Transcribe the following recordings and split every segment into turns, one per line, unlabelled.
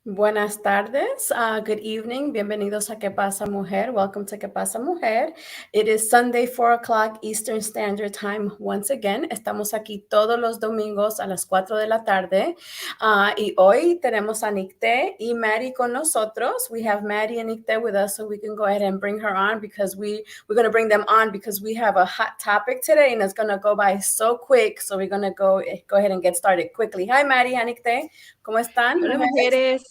Buenas tardes, good evening, bienvenidos a ¿Qué pasa, Mujer? Welcome to ¿Qué pasa, Mujer? It is Sunday, 4 o'clock Eastern Standard Time once again. Estamos aquí todos los domingos a las 4 de la tarde. Y hoy tenemos a Nicte y Maddie con nosotros. We have Maddie and Nicte with us, so we can go ahead and bring her on because we're going to bring them on because we have a hot topic today and it's going to go by so quick. So we're going to go ahead and get started quickly. Hi, Maddie. Hi, Nicte. ¿Cómo están,
Hola,
mujeres?
mujeres.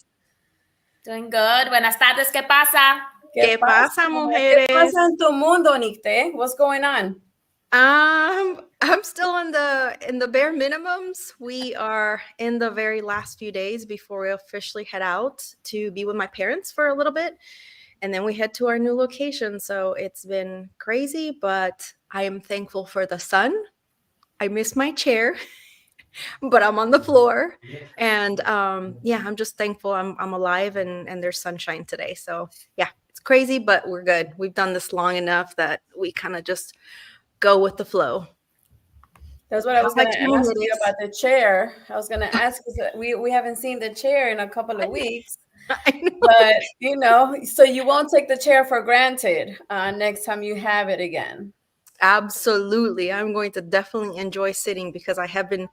Doing good. Buenas tardes. ¿Qué pasa?
¿Qué pasa, mujeres?
¿Qué pasa en tu mundo, Nicte? What's going on?
I'm still in the bare minimums. We are in the very last few days before we officially head out to be with my parents for a little bit. And then we head to our new location. So it's been crazy, but I am thankful for the sun. I miss my chair. But I'm on the floor, and I'm just thankful I'm alive and there's sunshine today. So yeah, it's crazy, but we're good. We've done this long enough that we kind of just go with the flow.
That's what I was going to ask you about the chair. I was going to ask because we haven't seen the chair in a couple of weeks. But so you won't take the chair for granted next time you have it again.
Absolutely. I'm going to definitely enjoy sitting because I have been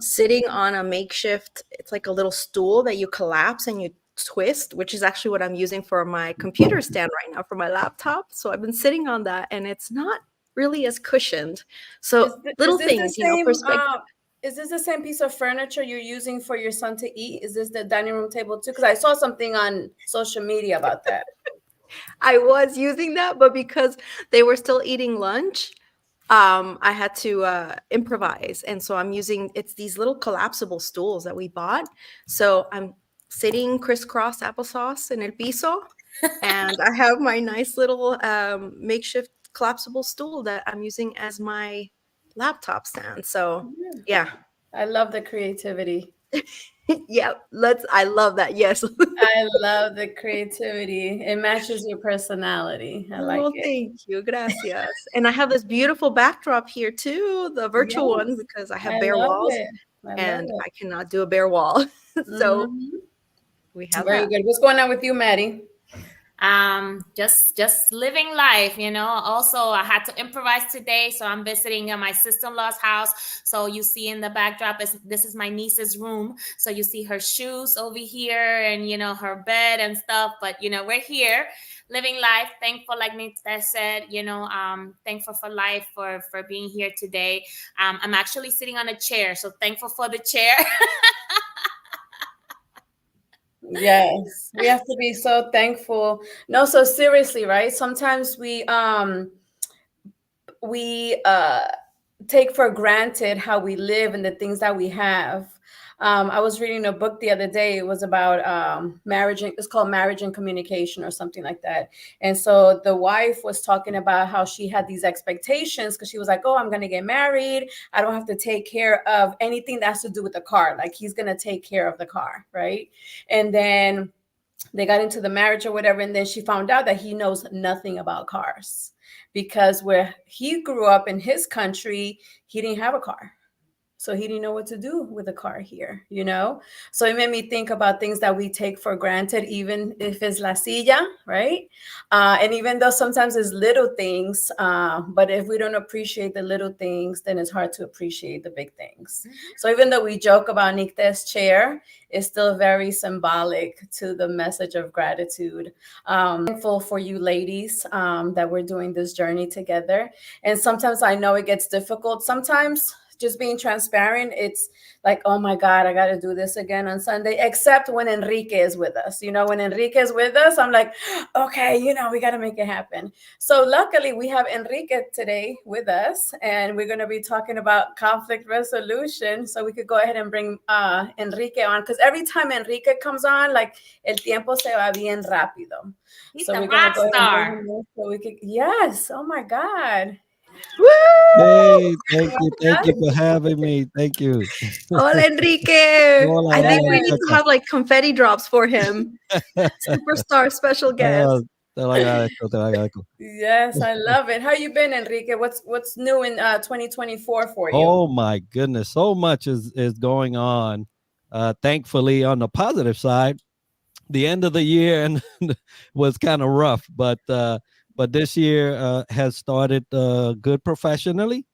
sitting on a makeshift, it's like a little stool that you collapse and you twist, which is actually what I'm using for my computer stand right now for my laptop. So I've been sitting on that and it's not really as cushioned. So little things, perspective.
Is this the same piece of furniture you're using for your son to eat? Is this the dining room table too? Because I saw something on social media about that.
I was using that, but because they were still eating lunch, I had to improvise. And so I'm using, it's these little collapsible stools that we bought. So I'm sitting crisscross applesauce in el piso, and I have my nice little makeshift collapsible stool that I'm using as my laptop stand. So yeah.
I love the creativity.
Yeah, I love that. Yes.
I love the creativity. It matches your personality. I like it.
Thank you. Gracias. And I have this beautiful backdrop here too, the virtual one, because I have bare walls and I cannot do a bare wall. So we have
very good. What's going on with you, Maddie?
Just living life, Also, I had to improvise today, so I'm visiting my sister-in-law's house. So you see in the backdrop, this is my niece's room. So you see her shoes over here and, her bed and stuff. But, we're here living life. Thankful, like Nicte said, thankful for life, for being here today. I'm actually sitting on a chair, so thankful for the chair.
Yes, we have to be so thankful. No, so seriously, right? Sometimes we take for granted how we live and the things that we have. I was reading a book the other day. It was about marriage. It's called Marriage and Communication or something like that. And so the wife was talking about how she had these expectations because she was like, oh, I'm going to get married. I don't have to take care of anything that has to do with the car. Like he's going to take care of the car. Right. And then they got into the marriage or whatever. And then she found out that he knows nothing about cars because where he grew up in his country, he didn't have a car. So he didn't know what to do with a car here, So it made me think about things that we take for granted, even if it's la silla, right? And even though sometimes it's little things, but if we don't appreciate the little things, then it's hard to appreciate the big things. Mm-hmm. So even though we joke about Nicte's chair, it's still very symbolic to the message of gratitude. Thankful for you ladies that we're doing this journey together. And sometimes I know it gets difficult. Sometimes just being transparent, it's like, oh my God, I got to do this again on Sunday, except when Enrique is with us. When Enrique is with us, I'm like, okay, we got to make it happen. So luckily we have Enrique today with us, and we're going to be talking about conflict resolution. So we could go ahead and bring Enrique on, because every time Enrique comes on, like el tiempo se va bien rápido.
He's so a rock star.
Yes. Oh my God.
Woo! Hey, thank you for having me. Thank you.
Hola, Enrique. Hola, I think we need to have like confetti drops for him. Superstar special guest.
Te lo agradezco.
Yes, I love it. How you been, Enrique? What's new in 2024 for you?
Oh my goodness, so much is going on. Thankfully, on the positive side, the end of the year and was kind of rough, but this year has started good professionally.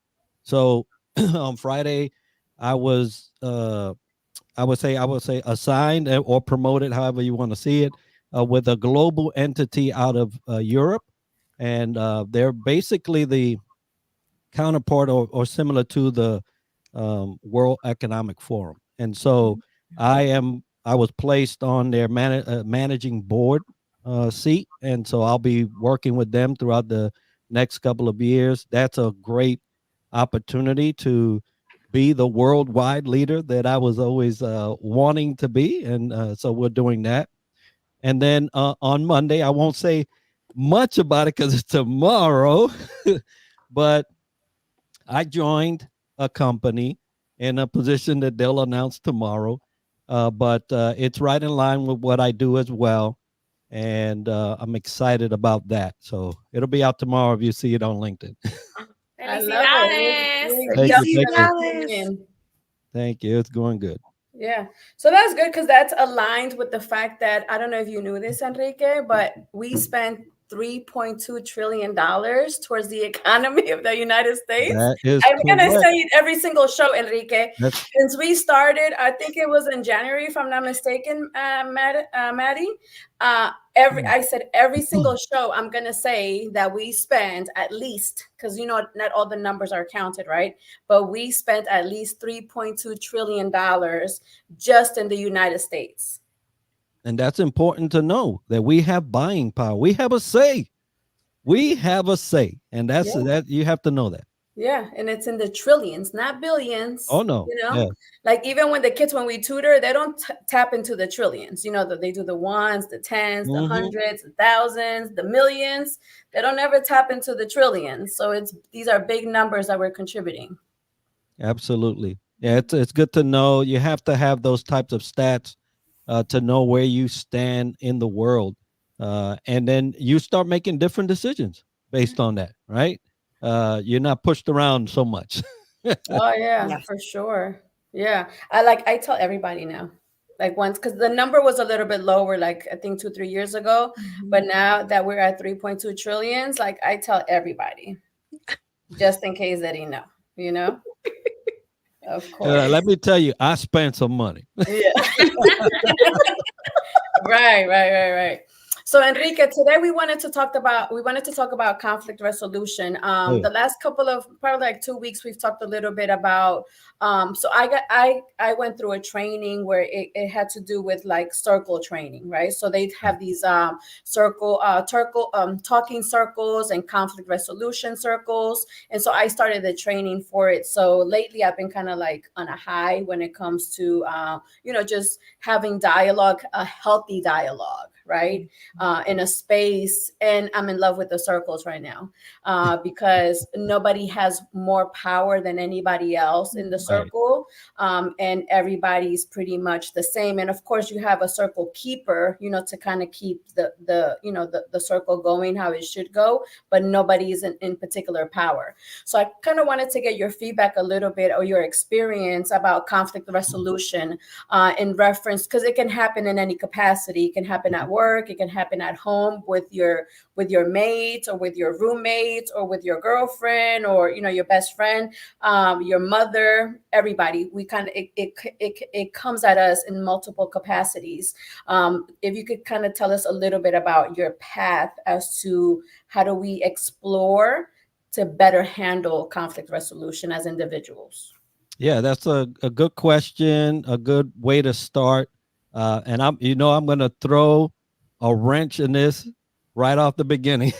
So on Friday, I was I would say assigned or promoted, however you want to see it, with a global entity out of Europe, and they're basically the counterpart or similar to the World Economic Forum. And so I was placed on their managing board seat, and so I'll be working with them throughout the next couple of years. That's a great opportunity to be the worldwide leader that I was always wanting to be, and so we're doing that. And then on Monday, I won't say much about it because it's tomorrow, but I joined a company in a position that they'll announce tomorrow, but it's right in line with what I do as well, and I'm excited about that. So it'll be out tomorrow if you see it on LinkedIn.
I love it.
Felicidades.
Thank you, thank you,
Felicidades.
thank you. It's going good.
Yeah. So that's good because that's aligned with the fact that I don't know if you knew this, Enrique, but we spent $3.2 trillion towards the economy of the United States.
That is
I'm going to
correct.
say it every single show, Enrique.
That's
Since we started, I think it was in January, if I'm not mistaken, Maddie. I said every single show, I'm going to say that we spent at least, because not all the numbers are counted, right? But we spent at least $3.2 trillion just in the United States.
and that's important to know that we have buying power. We have a say. We have a say, and that's
Yeah.
that you have to know that.
Yeah, and it's in the trillions, not billions.
Oh no, yeah.
Like even when we tutor, they don't tap into the trillions. That they do the ones, the tens, the hundreds, the thousands, the millions. They don't ever tap into the trillions. So these are big numbers that we're contributing.
Absolutely. Yeah, it's good to know. You have to have those types of stats to know where you stand in the world, and then you start making different decisions based on that, right? You're not pushed around so much.
Oh yeah,
Yes.
for sure. Yeah, I tell everybody now, like once because the number was a little bit lower, like I think 2-3 years ago, but now that we're at 3.2 trillions, like I tell everybody, just in case they didn't know. Of course.
Let me tell you, I spent some money.
Yeah. Right. So Enrique, today we wanted to talk about conflict resolution. The last couple of probably like 2 weeks, we've talked a little bit about. So I went through a training where it had to do with like circle training, right? So they have these talking circles and conflict resolution circles, and so I started the training for it. So lately, I've been kind of like on a high when it comes to just having dialogue, a healthy dialogue, right? In a space, and I'm in love with the circles right now because nobody has more power than anybody else in the circle, and everybody's pretty much the same. And of course, you have a circle keeper, to kind of keep the circle going how it should go, but nobody is in particular power. So I kind of wanted to get your feedback a little bit or your experience about conflict resolution in reference, because it can happen in any capacity. It can happen at work, it can happen at home with your mates or with your roommates or with your girlfriend or your best friend, your mother, everybody. We kind of it comes at us in multiple capacities. If you could kind of tell us a little bit about your path as to how do we explore to better handle conflict resolution as individuals.
Yeah, that's a good question, a good way to start. And I'm going to throw a wrench in this right off the beginning.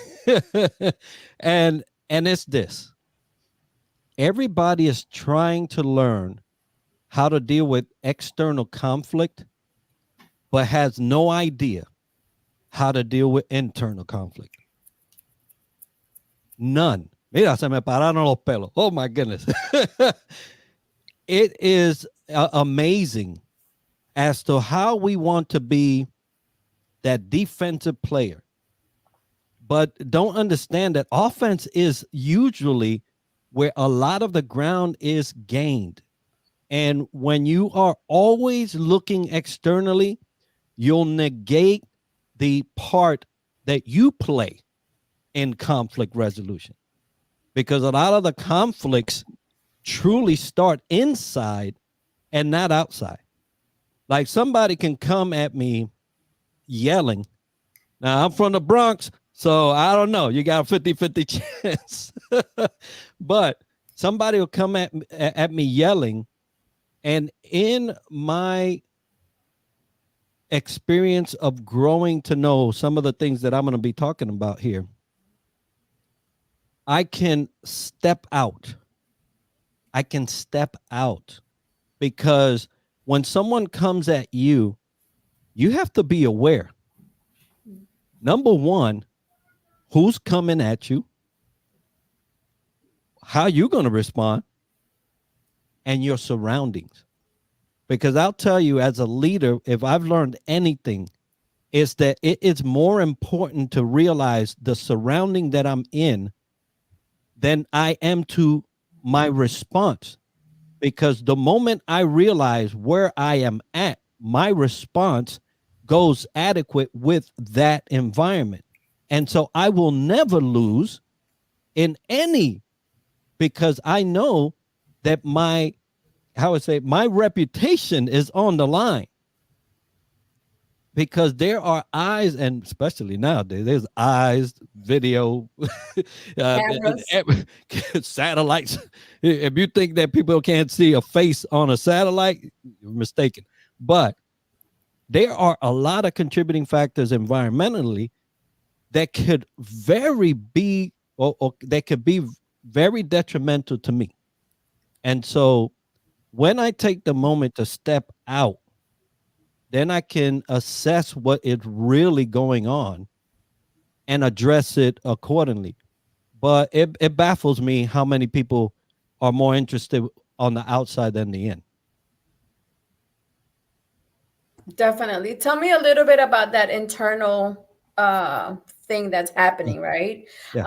and it's this. Everybody is trying to learn how to deal with external conflict, but has no idea how to deal with internal conflict. None. Mira, se me pararon los pelos. Oh my goodness. It is amazing as to how we want to be that defensive player, but don't understand that offense is usually where a lot of the ground is gained. And when you are always looking externally, you'll negate the part that you play in conflict resolution, because a lot of the conflicts truly start inside and not outside. Like somebody can come at me yelling. Now, I'm from the Bronx, so I don't know. You got a 50-50 chance. But somebody will come at me yelling, and in my experience of growing to know some of the things that I'm going to be talking about here, I can step out. I can step out, because when someone comes at you, you have to be aware. Number one, who's coming at you, how you going to respond, and your surroundings. Because I'll tell you, as a leader, if I've learned anything, is that it's more important to realize the surrounding that I'm in than I am to my response. Because the moment I realize where I am at, my response goes adequate with that environment. And so I will never lose in any, because I know that my reputation is on the line. Because there are eyes, and especially nowadays, there's eyes, video, satellites. If you think that people can't see a face on a satellite, you're mistaken. But there are a lot of contributing factors environmentally that could be very detrimental to me. And so when I take the moment to step out, then I can assess what is really going on and address it accordingly. But it baffles me how many people are more interested on the outside than the in.
Definitely. Tell me a little bit about that internal thing that's happening, right?
Yeah.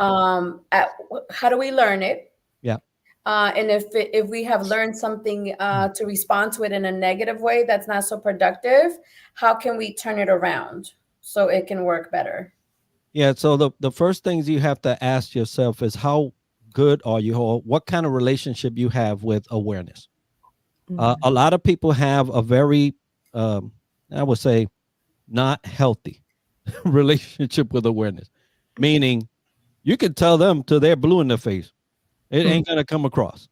How do we learn it?
Yeah.
And if we have learned something to respond to it in a negative way that's not so productive, how can we turn it around so it can work better?
Yeah. So the first things you have to ask yourself is, how good are you, or what kind of relationship you have with awareness? A lot of people have a very, I would say, not healthy relationship with awareness, meaning you can tell them till they're blue in the face. It ain't going to come across,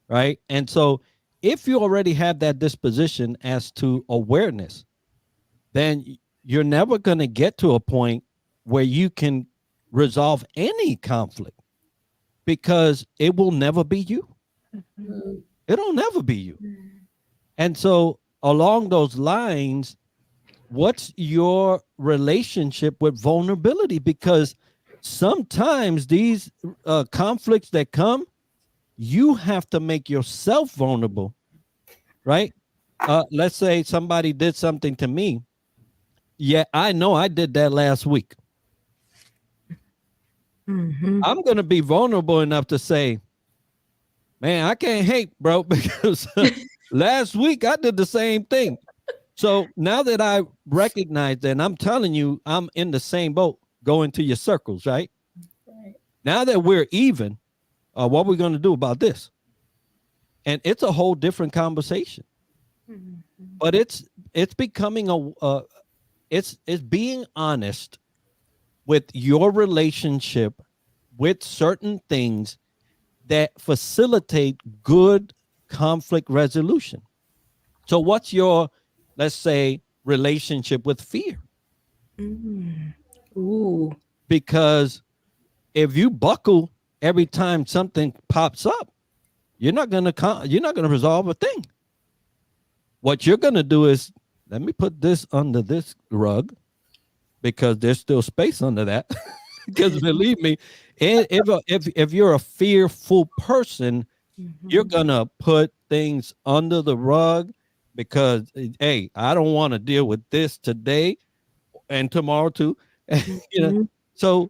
right? And so if you already have that disposition as to awareness, then you're never going to get to a point where you can resolve any conflict, because it will never be you.
Mm-hmm.
It'll never be you. And so along those lines, what's your relationship with vulnerability? Because sometimes these conflicts that come, you have to make yourself vulnerable, right? Let's say somebody did something to me. Yeah, I know I did that last week. I'm going to be vulnerable enough to say, man, I can't hate, bro, because last week I did the same thing. So now that I recognize that, and I'm telling you, I'm in the same boat, going to your circles, right? Now that we're even, what are we going to do about this? And it's a whole different conversation. But it's becoming it's being honest with your relationship with certain things that facilitate good conflict resolution. So what's your, let's say, relationship with fear?
Ooh.
Because if you buckle every time something pops up, you're not going to resolve a thing. What you're going to do is, let me put this under this rug, because there's still space under that. Because believe me, if you're a fearful person, you're going to put things under the rug, because, hey, I don't want to deal with this today and tomorrow too. You know, so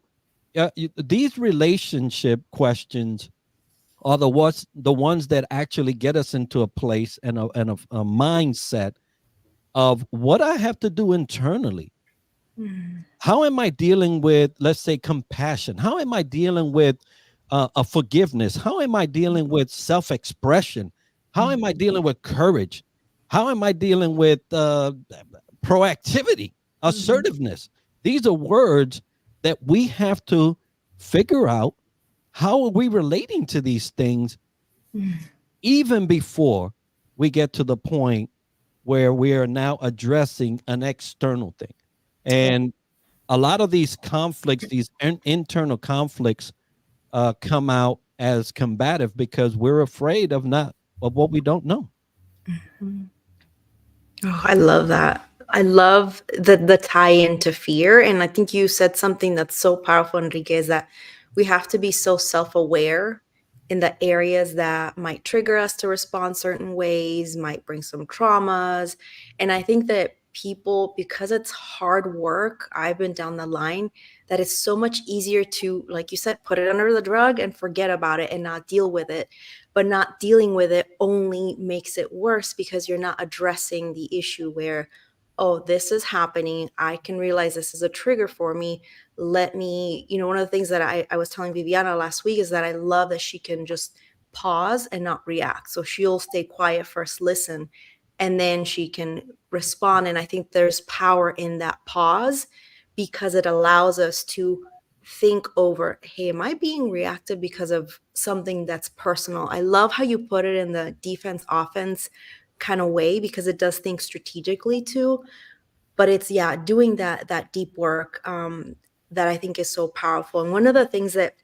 these relationship questions are the ones that actually get us into a place and a mindset of what I have to do internally. How am I dealing with, let's say, compassion? How am I dealing with a forgiveness? How am I dealing with self-expression? How am I dealing with courage? How am I dealing with proactivity, assertiveness? These are words that we have to figure out. How are we relating to these things even before we get to the point where we are now addressing an external thing? And a lot of these conflicts, these internal conflicts, come out as combative because we're afraid of what we don't know.
Oh, I love that. I love the tie into fear. And I think you said something that's so powerful, Enrique, is that we have to be so self-aware in the areas that might trigger us to respond certain ways, might bring some traumas. And I think that people, because it's hard work, I've been down the line, that it's so much easier to, like you said, put it under the rug and forget about it and not deal with it. But not dealing with it only makes it worse because you're not addressing the issue where, oh, this is happening. I can realize this is a trigger for me. Let me, one of the things that I was telling Viviana last week is that I love that she can just pause and not react. So she'll stay quiet first, listen, and then she can respond. And I think there's power in that pause because it allows us to think over, hey, am I being reactive because of something that's personal? I love how you put it in the defense offense kind of way because it does think strategically too. But it's doing that deep work that I think is so powerful. And one of the things that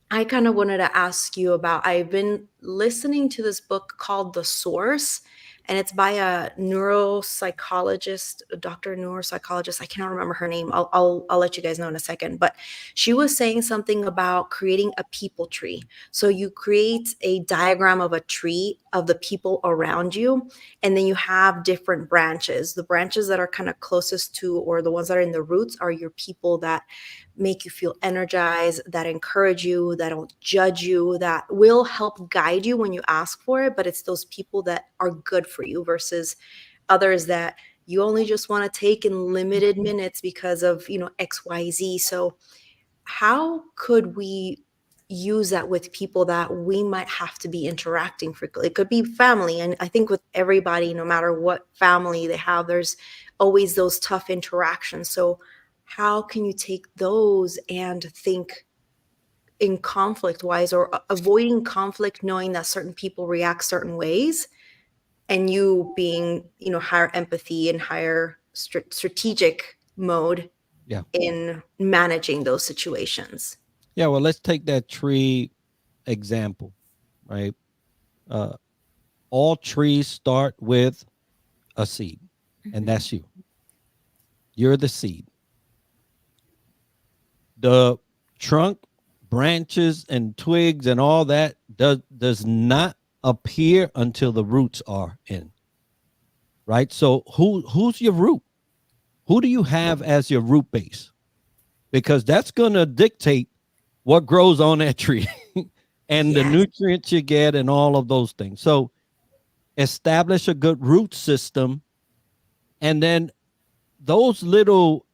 I kind of wanted to ask you about, I've been listening to this book called The Source, and it's by a neuropsychologist, a doctor neuropsychologist. I cannot remember her name. I'll let you guys know in a second. But she was saying something about creating a people tree. So you create a diagram of a tree of the people around you, and then you have different branches. The branches that are kind of closest to, or the ones that are in the roots, are your people that make you feel energized, that encourage you, that don't judge you, that will help guide you when you ask for it. But it's those people that are good for you versus others that you only just want to take in limited minutes because of, XYZ. So how could we use that with people that we might have to be interacting frequently? It could be family. And I think with everybody, no matter what family they have, there's always those tough interactions. So how can you take those and think in conflict wise, or avoiding conflict, knowing that certain people react certain ways, and you being, higher empathy and higher strategic mode in managing those situations?
Yeah, well, let's take that tree example, right? All trees start with a seed, and that's you. You're the seed. The trunk, branches, and twigs and all that does not appear until the roots are in, right? So who's your root? Who do you have as your root base? Because that's going to dictate what grows on that tree and the nutrients you get and all of those things. So establish a good root system, and then those little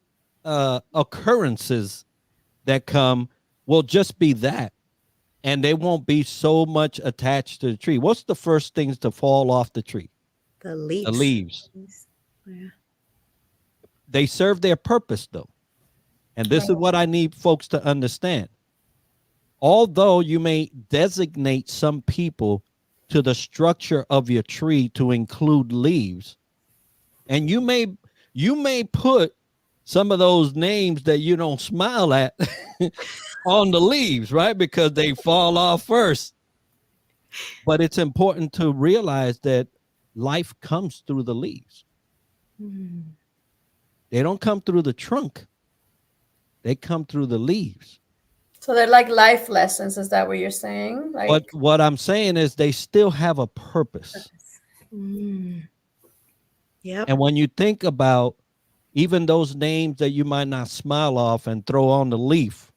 occurrences that come will just be that, and they won't be so much attached to the tree. What's the first things to fall off the tree?
The leaves.
The leaves.
Yeah.
They serve their purpose, though. And this is what I need folks to understand. Although you may designate some people to the structure of your tree to include leaves, and you may put some of those names that you don't smile at on the leaves, right? Because they fall off first. But it's important to realize that life comes through the leaves. They don't come through the trunk. They come through the leaves.
So they're like life lessons. Is that what you're saying? Like,
what I'm saying is they still have a purpose.
Yep.
And when you think about even those names that you might not smile off and throw on the leaf,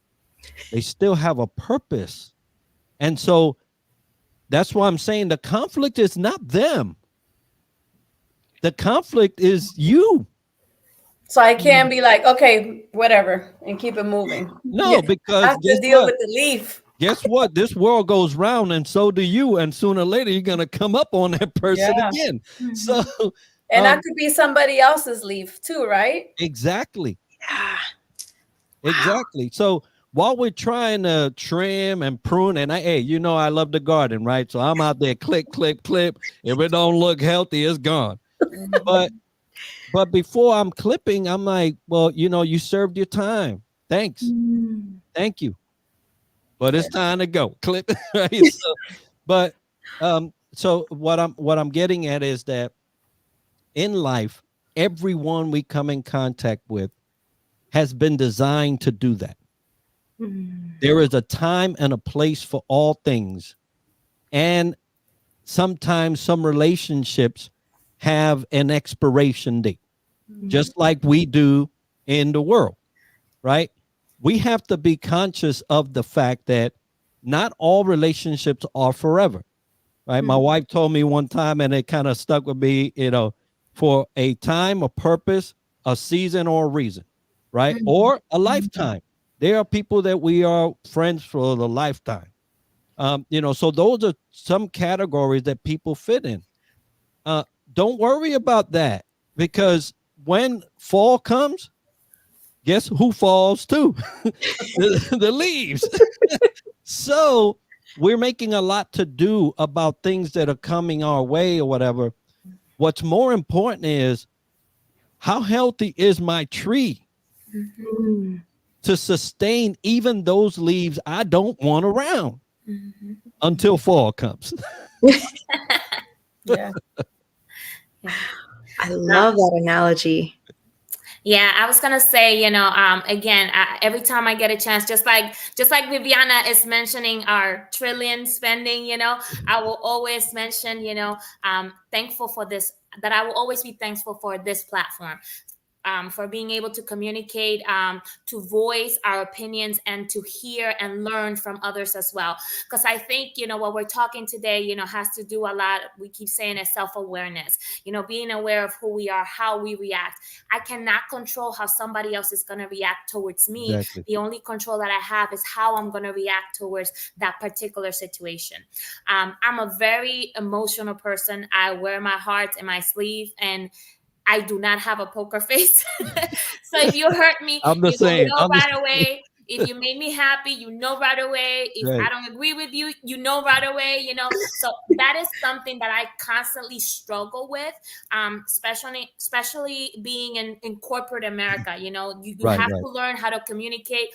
they still have a purpose. And so That's why I'm saying the conflict is not them. The conflict is you.
So I can't be like, okay, whatever, and keep it moving.
No,
I
because
have to
guess
deal
what?
with the leaf.
Guess what? This world goes round, and so do you. And sooner or later, you're gonna come up on that person
Yeah.
again. So,
And that could be somebody else's leaf too, right?
exactly,
Yeah.
exactly. So while we're trying to trim and prune, and hey, you know, I love the garden, right? So I'm out there, clip, clip, clip. If it don't look healthy, it's gone. But but before I'm clipping, I'm like, well, you know, you served your time. Thanks, thank you. But it's time to go. Clip, right? So, but so what I'm getting at is that in life, everyone we come in contact with has been designed to do that. There is a time and a place for all things. And sometimes some relationships have an expiration date, just like we do in the world, right? We have to be conscious of the fact that not all relationships are forever, right? My wife told me one time, and it kind of stuck with me, you know, for a time, a purpose, a season, or a reason, right? Or a lifetime. There are people that we are friends for the lifetime. You know, so those are some categories that people fit in. Don't worry about that, because when fall comes, guess who falls too? The leaves. So we're making a lot to do about things that are coming our way or whatever. What's more important is, how healthy is my tree to sustain even those leaves I don't want around until fall comes.
Yeah.
I love that analogy.
Yeah, I was gonna say, again, every time I get a chance, just like Viviana is mentioning our trillion spending, I will always mention, thankful for this. That I will always be thankful for this platform. For being able to communicate, to voice our opinions, and to hear and learn from others as well. Because I think, what we're talking today, has to do a lot. We keep saying it, self-awareness, being aware of who we are, how we react. I cannot control how somebody else is going to react towards me.
Exactly.
The only control that I have is how I'm going to react towards that particular situation. I'm a very emotional person. I wear my heart in my sleeve, and I do not have a poker face. So if you hurt me,
I'm the
you will
same.
know
I'm the
right
same.
away. If you made me happy, you know right away. If
Right.
I don't agree with you, you know right away. So that is something that I constantly struggle with, especially being in corporate America. You
Right,
have
right.
to learn how to communicate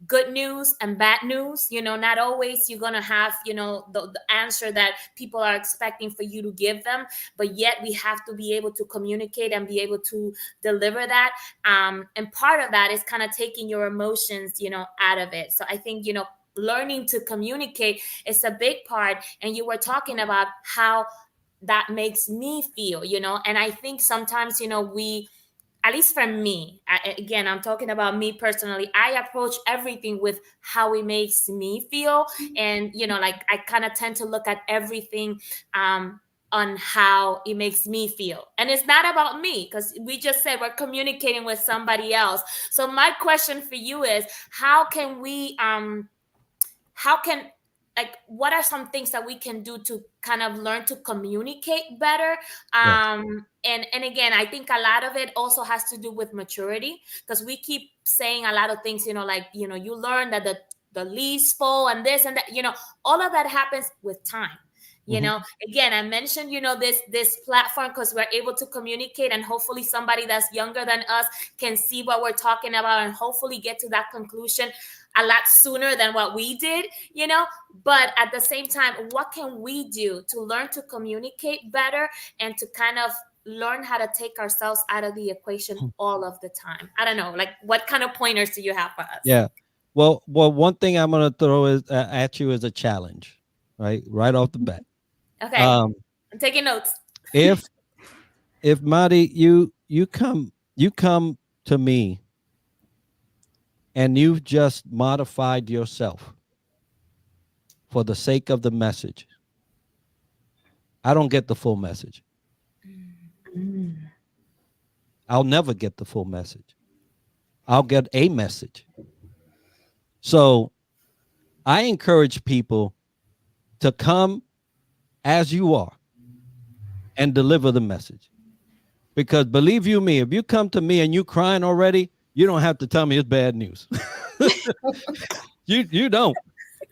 good news and bad news. Not always you're gonna have the answer that people are expecting for you to give them, but yet we have to be able to communicate and be able to deliver that. And part of that is kind of taking your emotions out of it. So I think learning to communicate is a big part. And you were talking about how that makes me feel, and I think sometimes we, at least for me, again, I'm talking about me personally, I approach everything with how it makes me feel. And like, I kind of tend to look at everything on how it makes me feel. And it's not about me, because we just said we're communicating with somebody else. So my question for you is, how can we how can like, what are some things that we can do to kind of learn to communicate better?
Yes.
And again, I think a lot of it also has to do with maturity, because we keep saying a lot of things, like, you learn that the leaves fall and this and that, all of that happens with time. Again, I mentioned this platform because we're able to communicate, and hopefully somebody that's younger than us can see what we're talking about and hopefully get to that conclusion a lot sooner than what we did. But at the same time, what can we do to learn to communicate better and to kind of learn how to take ourselves out of the equation all of the time? I don't know, like, what kind of pointers do you have for us?
Yeah. Well, one thing I'm going to throw is at you as a challenge, right off the bat.
Okay,
Um,
I'm taking notes.
if Maddie, you come to me and you've just modified yourself for the sake of the message, I don't get the full message. I'll never get the full message. I'll get a message. So I encourage people to come as you are and deliver the message. Because believe you me, if you come to me and you crying already, you don't have to tell me it's bad news. You don't.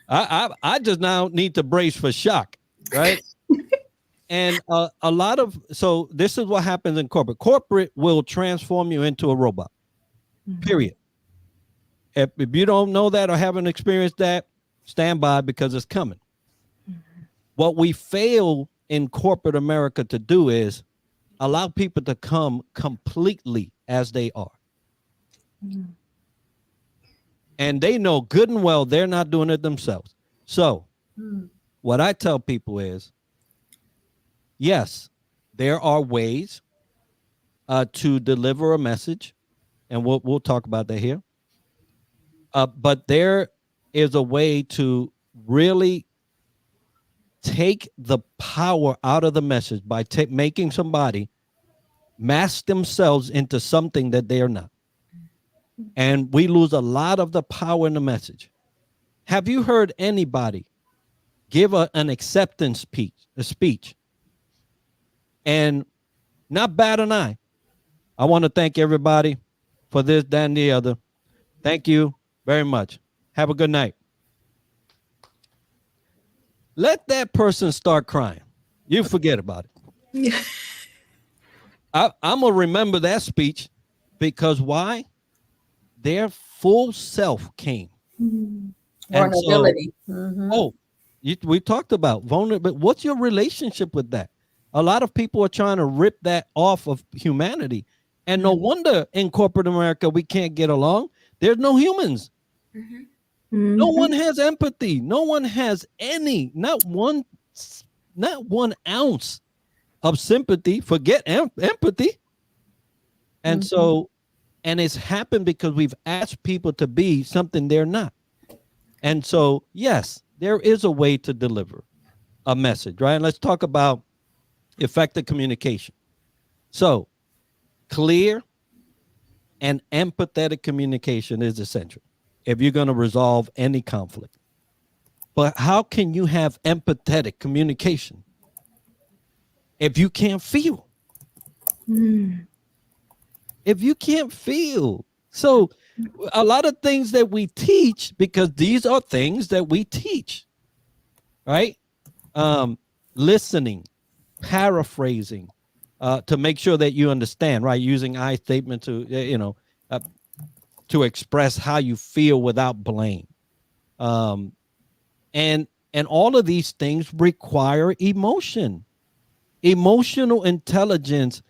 I just now need to brace for shock, right? And a lot of, so this is what happens in corporate. Corporate will transform you into a robot, period. If you don't know that or haven't experienced that, stand by because it's coming. What we fail in corporate America to do is allow people to come completely as they are. And they know good and well they're not doing it themselves. So what I tell people is, yes, there are ways to deliver a message, and we'll talk about that here. But there is a way to really take the power out of the message by making somebody mask themselves into something that they are not. And we lose a lot of the power in the message. Have you heard anybody give an acceptance speech? And not bat an eye. I want to thank everybody for this, that, and the other. Thank you very much. Have a good night. Let that person start crying. You forget about it. I'm going to remember that speech because why? Their full self came.
Vulnerability.
We talked about vulnerability. What's your relationship with that? A lot of people are trying to rip that off of humanity. And no wonder in corporate America we can't get along. There's no humans. No one has empathy. No one has not one ounce of sympathy. Forget empathy. And so, and it's happened because we've asked people to be something they're not. And so, yes, there is a way to deliver a message, right? And let's talk about effective communication. So, clear and empathetic communication is essential if you're going to resolve any conflict. But how can you have empathetic communication if you can't feel? If you can't feel. So a lot of things that we teach, because these are things that we teach, right? Listening, paraphrasing, to make sure that you understand, right? Using I statement to, to express how you feel without blame. And all of these things require emotion. Emotional intelligence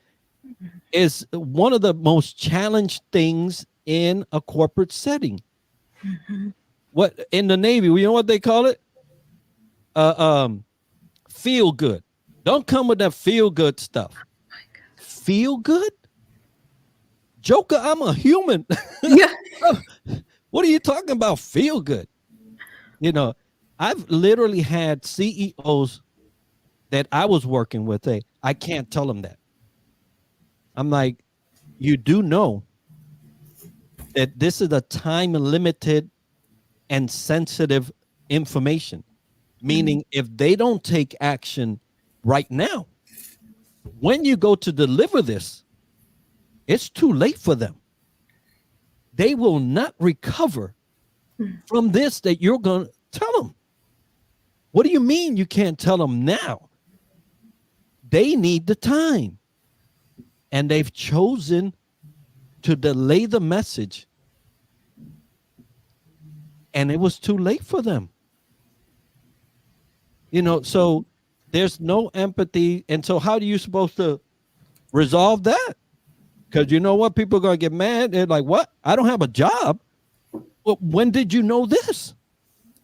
is one of the most challenged things in a corporate setting. What in the Navy, you know what they call it? Feel good. Don't come with that feel good stuff. Feel good? Joker, I'm a human. What are you talking about? Feel good. I've literally had CEOs that I was working with say, I can't tell them that. I'm like, you do know that this is a time limited and sensitive information, meaning if they don't take action right now, when you go to deliver this, it's too late for them. They will not recover from this that you're going to tell them. What do you mean you can't tell them now? They need the time. And they've chosen to delay the message. And it was too late for them. So there's no empathy. And so how are you supposed to resolve that? Because you know what? People are going to get mad. They're like, what? I don't have a job. Well, when did you know this?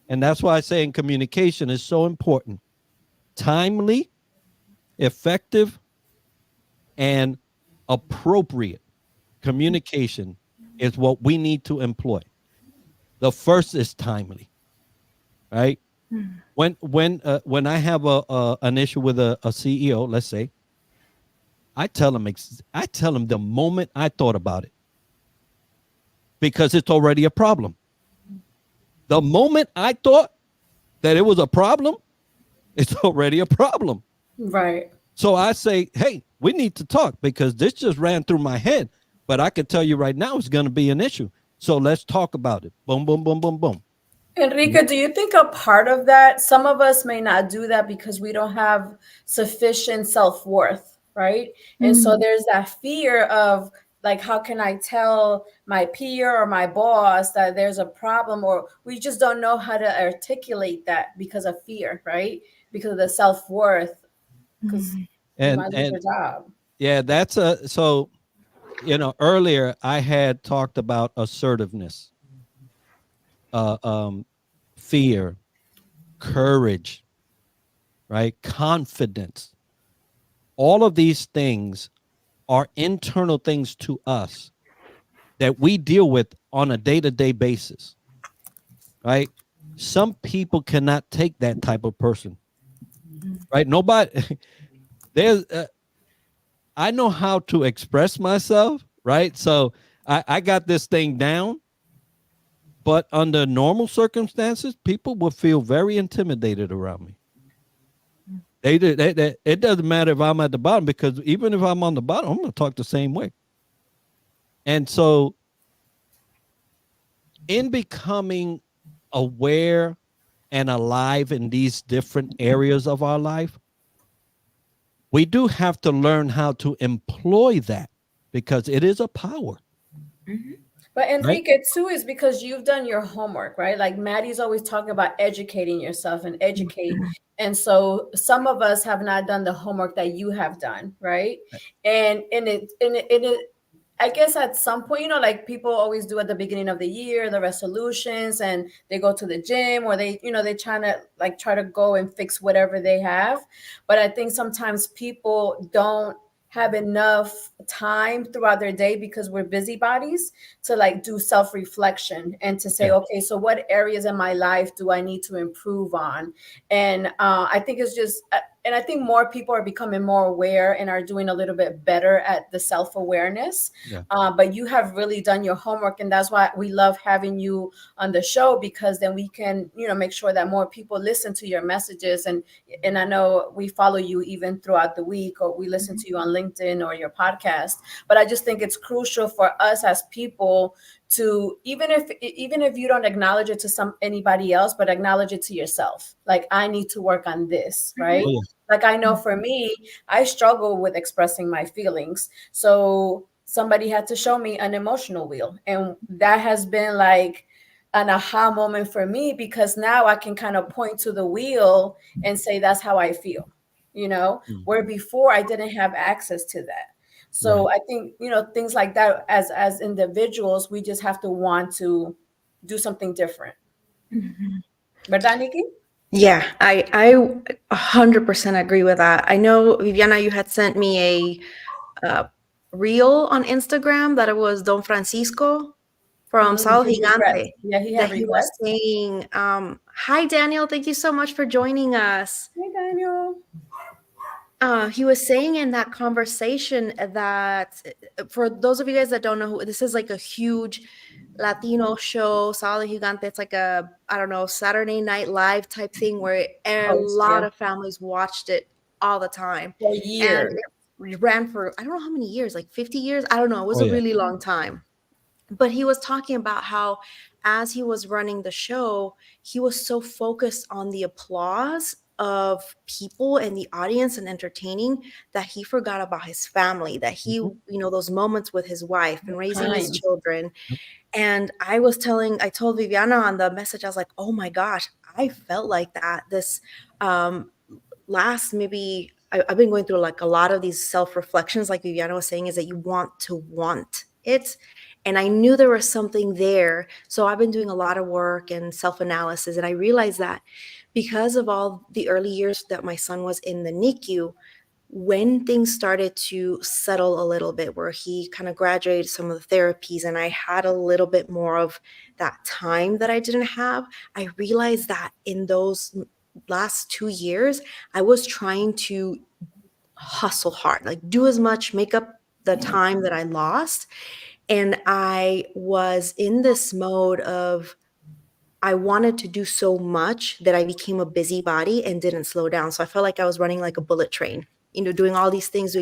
And that's why I say in communication is so important. Timely, effective, and appropriate communication is what we need to employ. The first is timely, right? When I have an issue with a CEO, let's say, I tell him the moment I thought about it, because it's already a problem. The moment I thought that it was a problem, it's already a problem.
Right.
So I say, hey, we need to talk, because this just ran through my head, but I can tell you right now it's going to be an issue. So let's talk about it. Boom, boom, boom, boom, boom.
Enrique, do you think a part of that, some of us may not do that because we don't have sufficient self-worth, right? And so there's that fear of like, how can I tell my peer or my boss that there's a problem, or we just don't know how to articulate that because of fear, right? Because of the self-worth, because you might lose
And
your job.
yeah, so, earlier I had talked about assertiveness, uh, um, fear, courage, right? Confidence. All of these things are internal things to us that we deal with on a day-to-day basis, right? Some people cannot take that type of person, right? Nobody there's I know how to express myself, right? So I got this thing down, but under normal circumstances, people will feel very intimidated around me. It doesn't matter if I'm at the bottom, because even if I'm on the bottom, I'm going to talk the same way. And so, in becoming aware and alive in these different areas of our life, we do have to learn how to employ that, because it is a power.
But
Right?
Enrique, too, is because you've done your homework, right? Like Maddie's always talking about educating yourself and educate. And so some of us have not done the homework that you have done, right? And I guess at some point, like people always do at the beginning of the year, the resolutions, and they go to the gym, or they try to go and fix whatever they have. But I think sometimes people don't have enough time throughout their day, because we're busybodies, to like do self-reflection and to say,
Yeah.
okay, so what areas in my life do I need to improve on? And I think it's just and I think more people are becoming more aware and are doing a little bit better at the self-awareness.
Yeah.
But you have really done your homework, and that's why we love having you on the show, because then we can, make sure that more people listen to your messages. And I know we follow you even throughout the week, or we listen to you on LinkedIn or your podcast. But I just think it's crucial for us as people to, even if you don't acknowledge it to anybody else, but acknowledge it to yourself. Like, I need to work on this, right?
Oh, yeah.
Like, I know for me, I struggle with expressing my feelings. So somebody had to show me an emotional wheel. And that has been like an aha moment for me, because now I can kind of point to the wheel and say, that's how I feel, where before I didn't have access to that. So
Right.
I think, things like that, as individuals, we just have to want to do something different. ¿Verdad, Nikki?
Yeah, I 100% agree with that. I know, Viviana, you had sent me a reel on Instagram that it was Don Francisco from Sal
His regrets.
Gigante,
Yeah, he had
that he was
regrets.
saying, hi, Daniel, thank you so much for joining us.
Hey, Daniel.
He was saying in that conversation that, for those of you guys that don't know, this is like a huge Latino show, Sala Gigante. It's like a, I don't know, Saturday Night Live type thing where a
Host,
lot
yeah.
of families watched it all the time.
For
And
years.
it ran for, I don't know how many years, like 50 years. I don't know. It was
Oh,
a
yeah.
really long time. But he was talking about how, as he was running the show, he was so focused on the applause of people and the audience and entertaining, that he forgot about his family, that he, those moments with his wife and raising his
Times.
children. And I told Viviana on the message, I was like, oh my gosh, I felt like that this last, maybe I've been going through like a lot of these self-reflections, like Viviana was saying, is that you want it. And I knew there was something there. So I've been doing a lot of work and self-analysis. And I realized that because of all the early years that my son was in the NICU, when things started to settle a little bit, where he kind of graduated some of the therapies and I had a little bit more of that time that I didn't have, I realized that in those last 2 years, I was trying to hustle hard, like do as much, make up the time that I lost. And I was in this mode of, I wanted to do so much that I became a busybody and didn't slow down. So I felt like I was running like a bullet train, doing all these things,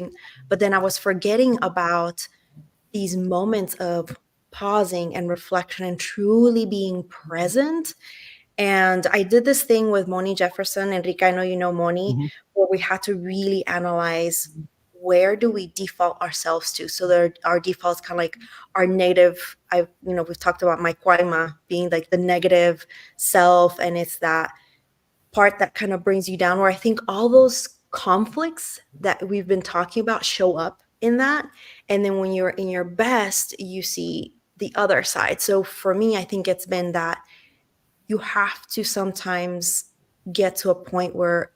but then I was forgetting about these moments of pausing and reflection and truly being present. And I did this thing with Moni Jefferson, Enrique, I know you know Moni,
Mhm.
where we had to really analyze, where do we default ourselves to? So there, our defaults kind of like our native, we've talked about my Kwaima being like the negative self, and it's that part that kind of brings you down, where I think all those conflicts that we've been talking about show up in that. And then when you're in your best, you see the other side. So for me, I think it's been that you have to sometimes get to a point where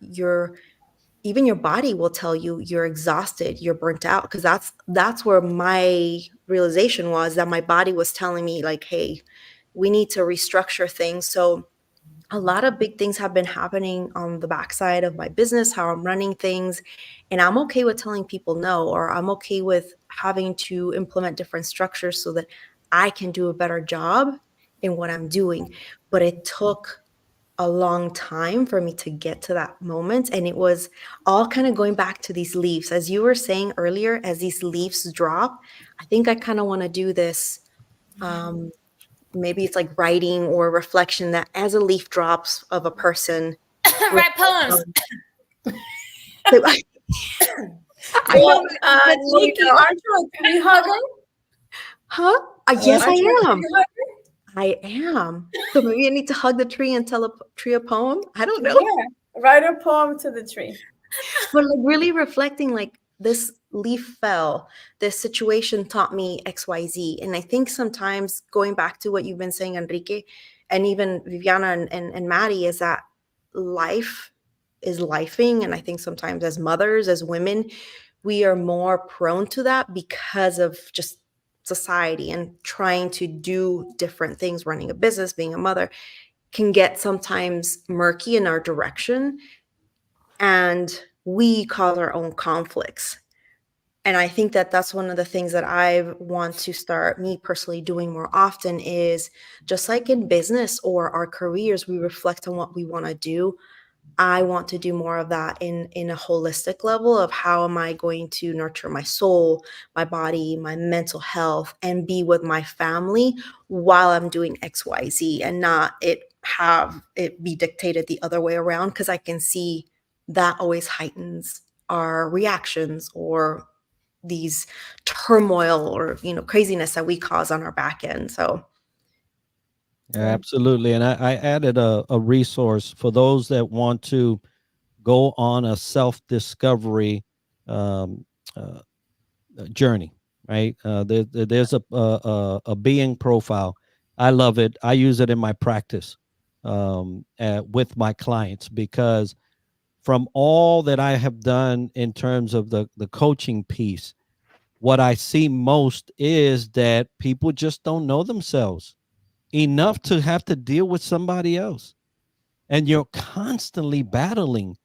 even your body will tell you you're exhausted, you're burnt out, because that's where my realization was, that my body was telling me like, hey, we need to restructure things. So a lot of big things have been happening on the backside of my business, how I'm running things. And I'm okay with telling people no, or I'm okay with having to implement different structures so that I can do a better job in what I'm doing. But it took a long time for me to get to that moment. And it was all kind of going back to these leaves. As you were saying earlier, as these leaves drop, I think I kind of want to do this. Maybe it's like writing or reflection, that as a leaf drops of a person.
Write poems.
I
Well,
know, but
Nikki, aren't you a tree hugger?
huh? Yes,
Aren't you a
I am.
tree hugger?
I am. So maybe I need to hug the tree and tell a tree a poem. I don't know.
Yeah, write a poem to the tree.
But like really reflecting, like, this leaf fell, this situation taught me XYZ. And I think sometimes, going back to what you've been saying, Enrique, and even Viviana and Maddie, is that life is lifing. And I think sometimes as mothers, as women, we are more prone to that because of just society and trying to do different things. Running a business, being a mother, can get sometimes murky in our direction, and we cause our own conflicts. And I think that that's one of the things that I want to start, me personally, doing more often, is just like in business or our careers, we reflect on what we want to do. I want to do more of that in a holistic level of, how am I going to nurture my soul, my body, my mental health, and be with my family while I'm doing XYZ, and not have it be dictated the other way around, because I can see that always heightens our reactions, or these turmoil, or craziness that we cause on our back end. So
Absolutely. And I added a resource for those that want to go on a self-discovery um, uh, journey, right? There's a being profile. I love it. I use it in my practice with my clients, because from all that I have done in terms of the coaching piece, what I see most is that people just don't know themselves enough to have to deal with somebody else, and you're constantly battling,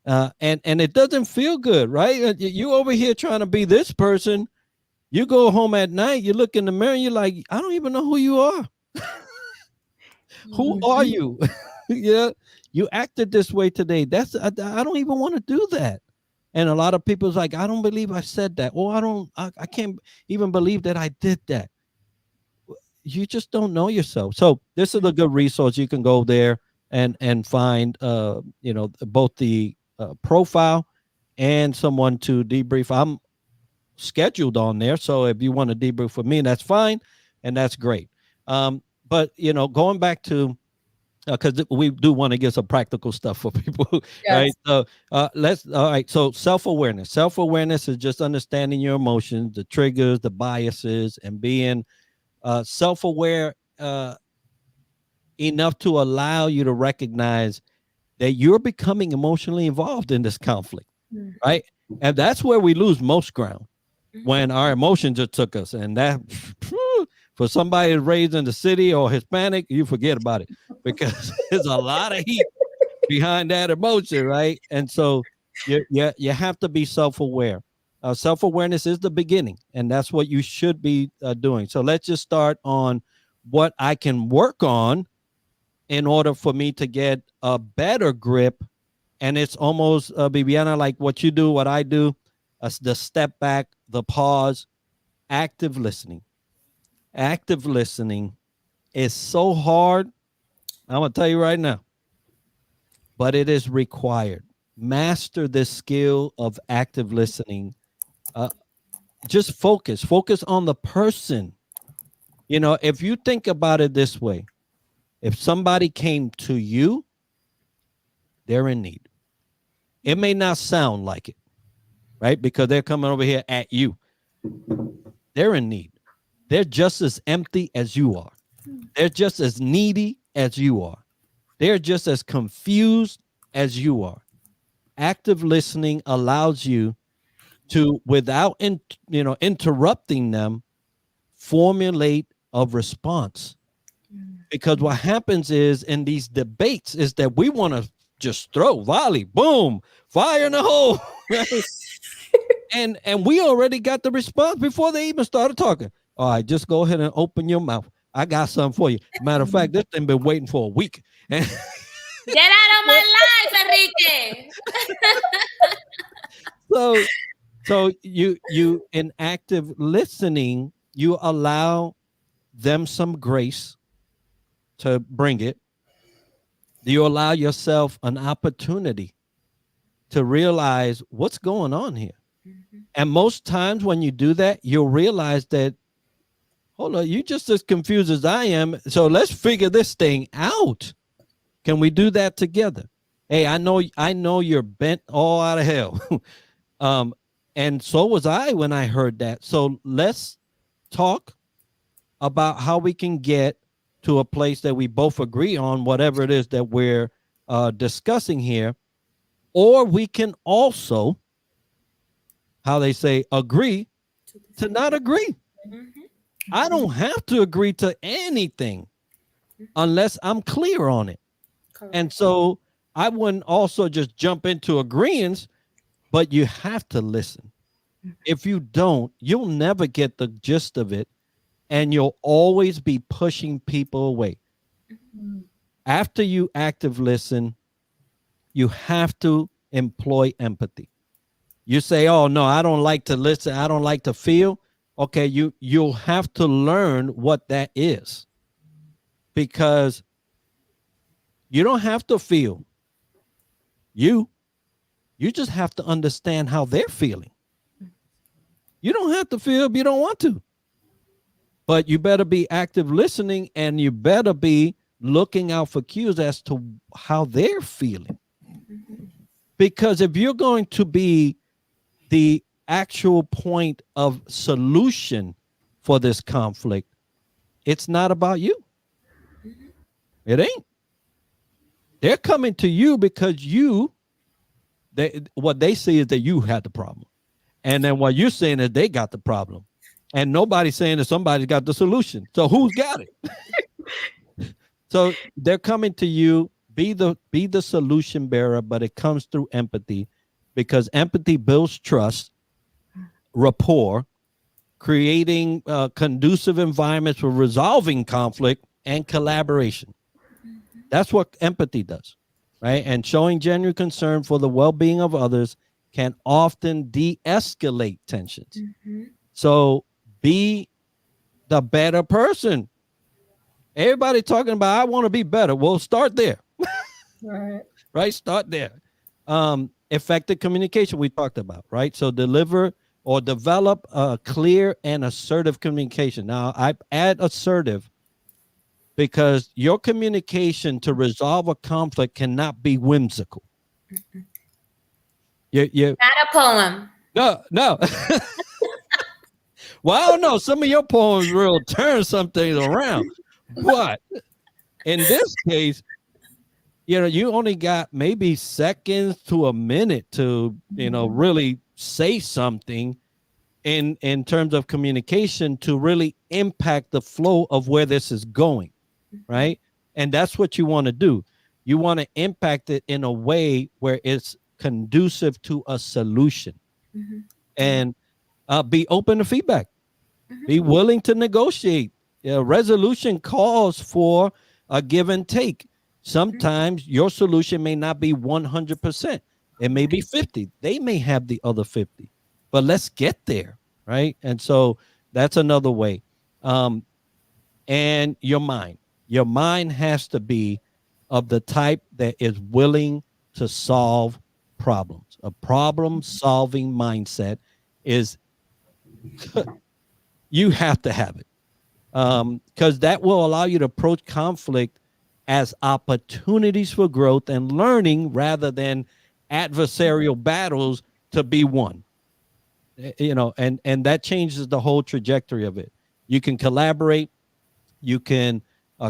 and it doesn't feel good, right? You over here trying to be this person, you go home at night, you look in the mirror, you're like, I don't even know who you are. Who are you? Yeah, you acted this way today. I don't even want to do that. And a lot of people's like, I don't believe I said that. Or I can't even believe that I did that. You just don't know yourself. So this is a good resource. You can go there and find both the profile and someone to debrief. I'm scheduled on there, so if you want to debrief with me, that's fine, and that's great. But going back to, because we do want to get some practical stuff for people, right?
Yes.
So all right. So self-awareness is just understanding your emotions, the triggers, the biases, and being self-aware enough to allow you to recognize that you're becoming emotionally involved in this conflict, right? And that's where we lose most ground, when our emotions just took us. And that, for somebody raised in the city or Hispanic, you forget about it, because there's a lot of heat behind that emotion, right? And so you have to be self-aware. Self-awareness is the beginning, and that's what you should be doing. So let's just start on what I can work on in order for me to get a better grip. And it's almost, Viviana, like what you do, what I do, the step back, the pause, active listening. Active listening is so hard. I'm going to tell you right now, but it is required. Master this skill of active listening. Just focus on the person. You know, if you think about it this way, if somebody came to you, they're in need. It may not sound like it, right? Because they're coming over here at you. They're in need. They're just as empty as you are. They're just as needy as you are. They're just as confused as you are. Active listening allows you to, without interrupting them, formulate a response. Because what happens is, in these debates, is that we want to just throw, volley, boom, fire in the hole. Right? and we already got the response before they even started talking. All right, just go ahead and open your mouth. I got something for you. Matter of fact, this thing been waiting for a week.
Get out of my life, Enrique.
So you in active listening, you allow them some grace to bring it. You allow yourself an opportunity to realize what's going on here. And most times when you do that, you'll realize that, hold on, you're just as confused as I am. So let's figure this thing out. Can we do that together? Hey, I know you're bent all out of hell. And so was I when I heard that. So let's talk about how we can get to a place that we both agree on, whatever it is that we're discussing here. Or we can also, how they say, agree to not agree. I don't have to agree to anything unless I'm clear on it. Correct. And so I wouldn't also just jump into agreements, but you have to listen. If you don't, you'll never get the gist of it, and you'll always be pushing people away. After you active listen, you have to employ empathy. You say, oh, no, I don't like to listen. I don't like to feel. Okay, you'll have to learn what that is, because you don't have to feel. You just have to understand how they're feeling. You don't have to feel if you don't want to. But you better be active listening, and you better be looking out for cues as to how they're feeling. Because if you're going to be the actual point of solution for this conflict, it's not about you. It ain't. They're coming to you because what they see is that you had the problem. And then what you're saying is they got the problem. And nobody's saying that somebody's got the solution. So who's got it? So they're coming to you, be the solution bearer, but it comes through empathy, because empathy builds trust, rapport, creating conducive environments for resolving conflict and collaboration. That's what empathy does, right? And showing genuine concern for the well-being of others can often de-escalate tensions. So be the better person. Everybody talking about, I want to be better. Well, start there. Right? Start there. Effective communication we talked about, right? So deliver or develop a clear and assertive communication. Now, I add assertive because your communication to resolve a conflict cannot be whimsical.
Not a poem.
No. Well, I don't know. Some of your poems will turn some things around. But in this case, you only got maybe seconds to a minute to, really say something in terms of communication to really impact the flow of where this is going, right? And that's what you want to do. You want to impact it in a way where it's conducive to a solution, and be open to feedback. Be willing to negotiate. Resolution calls for a give and take. Sometimes your solution may not be 100%. It may be 50. They may have the other 50. But let's get there, right? And so that's another way. And your mind. Your mind has to be of the type that is willing to solve problems. A problem-solving mindset is you have to have it, because that will allow you to approach conflict as opportunities for growth and learning rather than adversarial battles to be won. And that changes the whole trajectory of it. You can collaborate, you can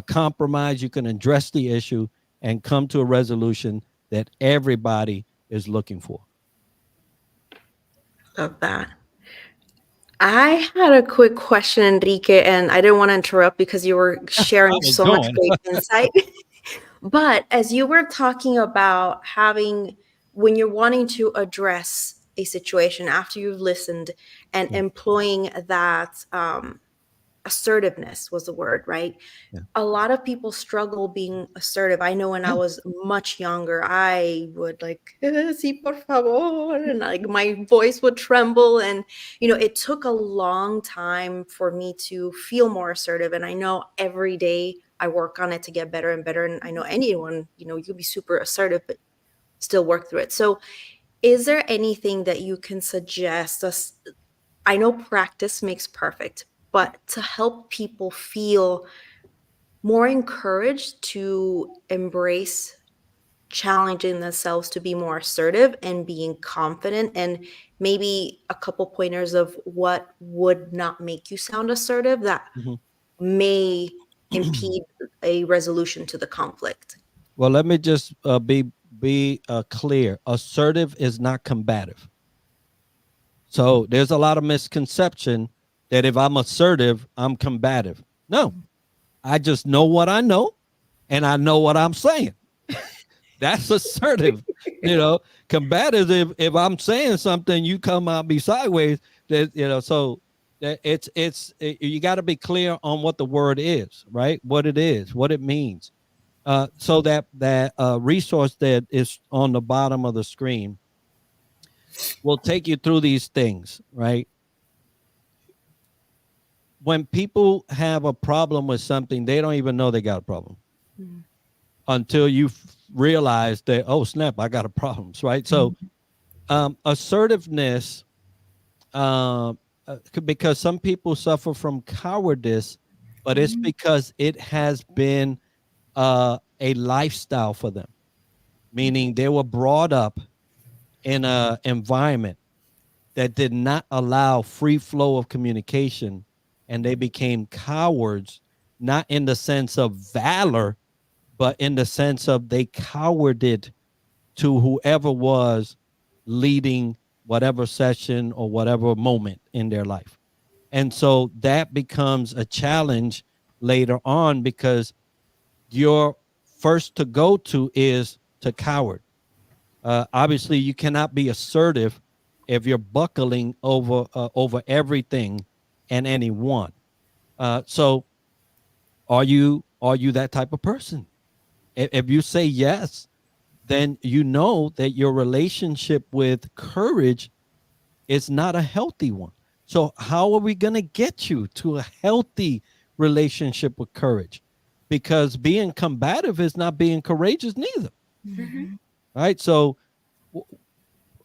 compromise, you can address the issue and come to a resolution that everybody is looking for.
Love that. I had a quick question, Enrique, and I didn't want to interrupt because you were sharing so much great insight. But as you were talking about when you're wanting to address a situation after you've listened and employing that assertiveness was the word, right?
Yeah.
A lot of people struggle being assertive. I know when I was much younger, I would sí, por favor, and my voice would tremble. And, it took a long time for me to feel more assertive. And I know every day I work on it to get better and better. And I know anyone, you could be super assertive, but still work through it. So is there anything that you can suggest us? I know practice makes perfect, but to help people feel more encouraged to embrace challenging themselves to be more assertive and being confident, and maybe a couple pointers of what would not make you sound assertive that may impede a resolution to the conflict.
Well, let me just be clear. Assertive is not combative. So there's a lot of misconception that if I'm assertive, I'm combative. No, I just know what I know, and I know what I'm saying. That's assertive. Combative, if I'm saying something, you come out be sideways. So you got to be clear on what the word is, right? What it is, what it means. So that resource that is on the bottom of the screen will take you through these things, right? When people have a problem with something, they don't even know they got a problem until you realize that, oh, snap, I got a problem, right? So assertiveness, because some people suffer from cowardice, but it's because it has been a lifestyle for them, meaning they were brought up in an environment that did not allow free flow of communication, and they became cowards, not in the sense of valor, but in the sense of they cowarded to whoever was leading whatever session or whatever moment in their life. And so that becomes a challenge later on, because your first to go to is to coward. Obviously, you cannot be assertive if you're buckling over everything and anyone. So are you that type of person? If you say yes, then you know that your relationship with courage is not a healthy one. So how are we going to get you to a healthy relationship with courage? Because being combative is not being courageous neither. Right? So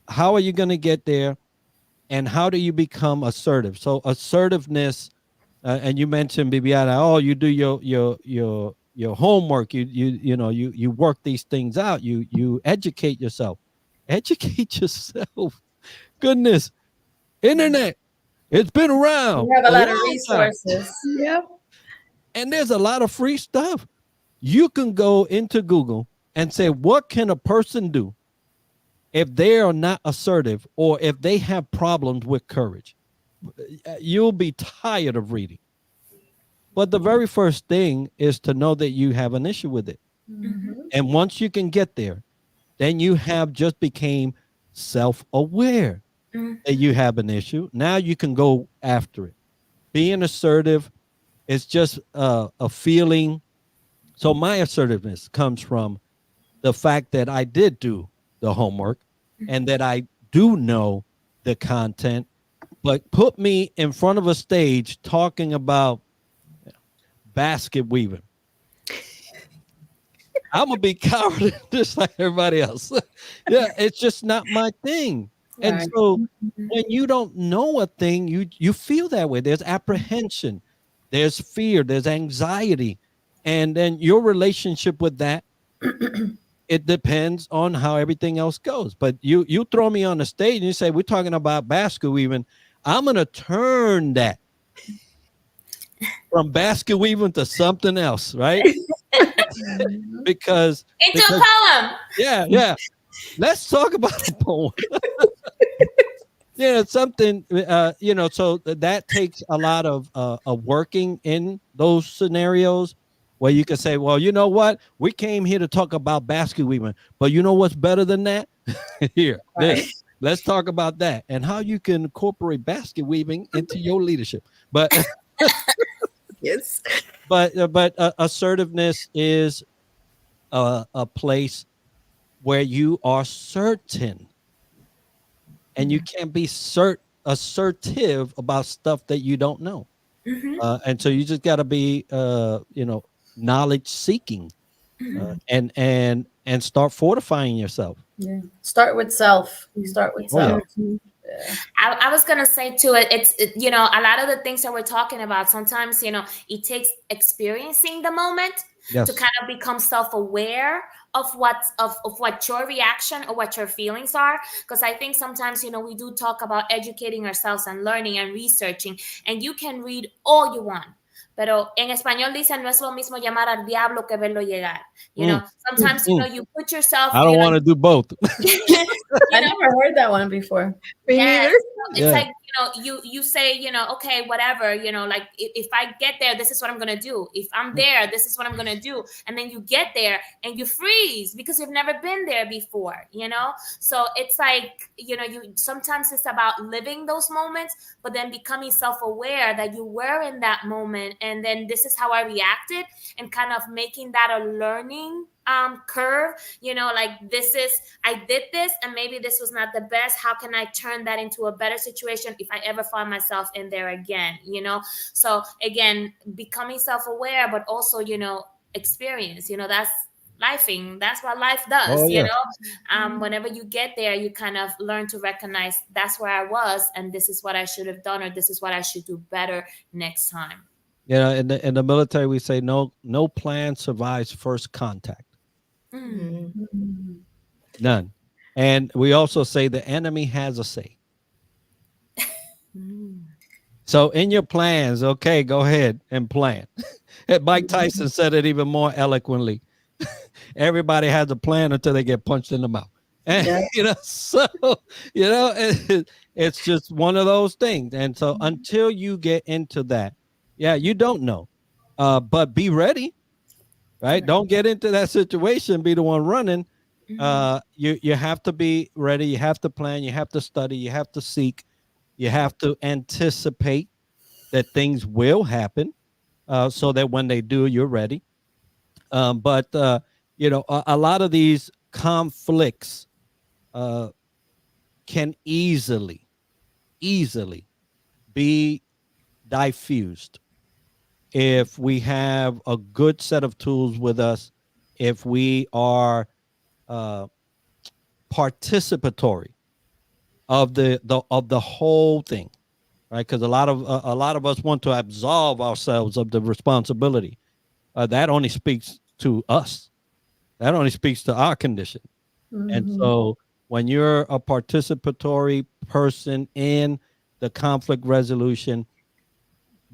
how are you going to get there, and how do you become assertive? So assertiveness, and you mentioned, Viviana, oh, you do your homework, you work these things out, you educate yourself. Educate yourself. Goodness, internet, it's been around.
We have a lot of
long
resources.
Yep.
And there's a lot of free stuff. You can go into Google and say, what can a person do if they are not assertive or if they have problems with courage? You'll be tired of reading. But the very first thing is to know that you have an issue with it.
Mhm.
And once you can get there, then you have just became self-aware that you have an issue. Now you can go after it. Being assertive is just a feeling. So my assertiveness comes from the fact that I did do the homework and that I do know the content, but put me in front of a stage talking about basket weaving. I'm gonna be coward just like everybody else. Yeah, it's just not my thing. And
Right.
so when you don't know a thing, you feel that way. There's apprehension, there's fear, there's anxiety, and then your relationship with that, it depends on how everything else goes. But you throw me on the stage and you say we're talking about basket weaving, I'm gonna turn that from basket weaving to something else, right?
Mhm.
because
Into a
because
poem.
yeah, let's talk about a poem. Yeah, something so that takes a lot of working in those scenarios where you can say, well, you know what, we came here to talk about basket weaving, but you know what's better than that? Here,
Right.
let's talk about that and how you can incorporate basket weaving into your leadership. But
Yes.
assertiveness is a place where you are certain, and you can't be assertive about stuff that you don't know. And so you just got to be knowledge seeking, and start fortifying yourself.
Yeah. Start with self. Start with
Oh yeah.
self.
Mhm.
Yeah.
I was gonna say too, a lot of the things that we're talking about, sometimes, it takes experiencing the moment to
Yes.
kind of become self-aware of what your reaction or what your feelings are. Because I think sometimes, we do talk about educating ourselves and learning and researching, and you can read all you want. Pero en español dicen, no es lo mismo llamar al diablo que verlo llegar.
Mm,
Sometimes,
mm.
you put yourself,
I don't want to do both.
you
I
know,
never heard that one before.
Me
yes.
neither.
It's
Yeah.
like, you say, okay, whatever, like if I get there, this is what I'm going to do. If I'm there, this is what I'm going to do. And then you get there and you freeze because you've never been there before. So it's like, you sometimes it's about living those moments, but then becoming self-aware that you were in that moment. And then this is how I reacted, and kind of making that a learning curve, like I did this and maybe this was not the best. How can I turn that into a better situation if I ever find myself in there again? So again, becoming self-aware, but also, experience, that's lifing. That's what life
Oh
does,
yeah.
whenever you get there, you kind of learn to recognize that's where I was, and this is what I should have done, or this is what I should do better next time.
In the military we say no plan survives first contact.
Mm.
Mhm.
None. And we also say the enemy has a say.
Mm.
So in your plans, okay, go ahead and plan. Mike Tyson said it even more eloquently. Everybody has a plan until they get punched in the mouth. And
Yeah.
so it's just one of those things. And so until you get into that, yeah, you don't know. But be ready, right? Don't get into that situation, be the one running. You have to be ready, you have to plan, you have to study, you have to seek, you have to anticipate that things will happen, so that when they do, you're ready. But a lot of these conflicts uh, can easily be diffused if we have a good set of tools with us, if we are uh, participatory of the whole thing, right? Because a lot of us want to absolve ourselves of the responsibility. That only speaks to us. That only speaks to our condition. And
Mhm.
so when you're a participatory person in the conflict resolution,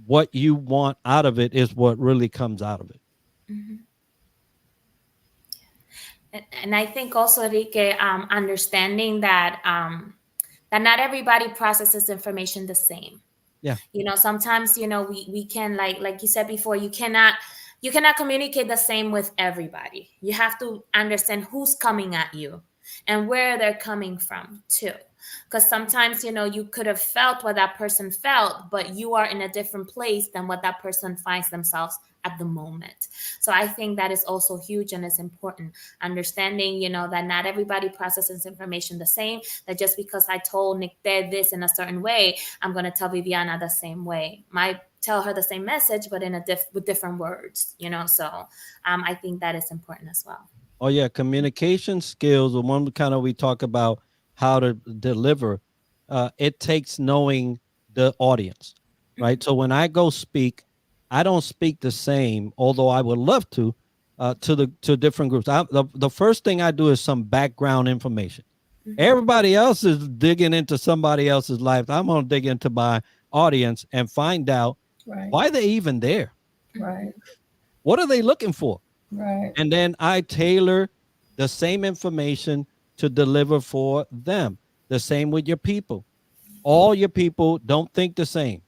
what you want out of it is what really comes out of it.
And I think also, Enrique, understanding that not everybody processes information the same.
Yeah.
Sometimes, we can, like you said before, you cannot communicate the same with everybody. You have to understand who's coming at you and where they're coming from too. Because sometimes, you could have felt what that person felt, but you are in a different place than what that person finds themselves at the moment. So I think that is also huge and is important. Understanding, that not everybody processes information the same, that just because I told Nicte this in a certain way, I'm going to tell Viviana the same way. Might tell her the same message, but with different words, So I think that is important as well.
Oh yeah, communication skills. The one kind of we talk about how to deliver. It takes knowing the audience, right? So when I go speak, I don't speak the same, although I would love to different groups. The first thing I do is some background information. Everybody else is digging into somebody else's life. I'm gonna dig into my audience and find out why they're even there.
Right.
What are they looking for?
Right.
And then I tailor the same information to deliver for them. The same with your people. All your people don't think the same.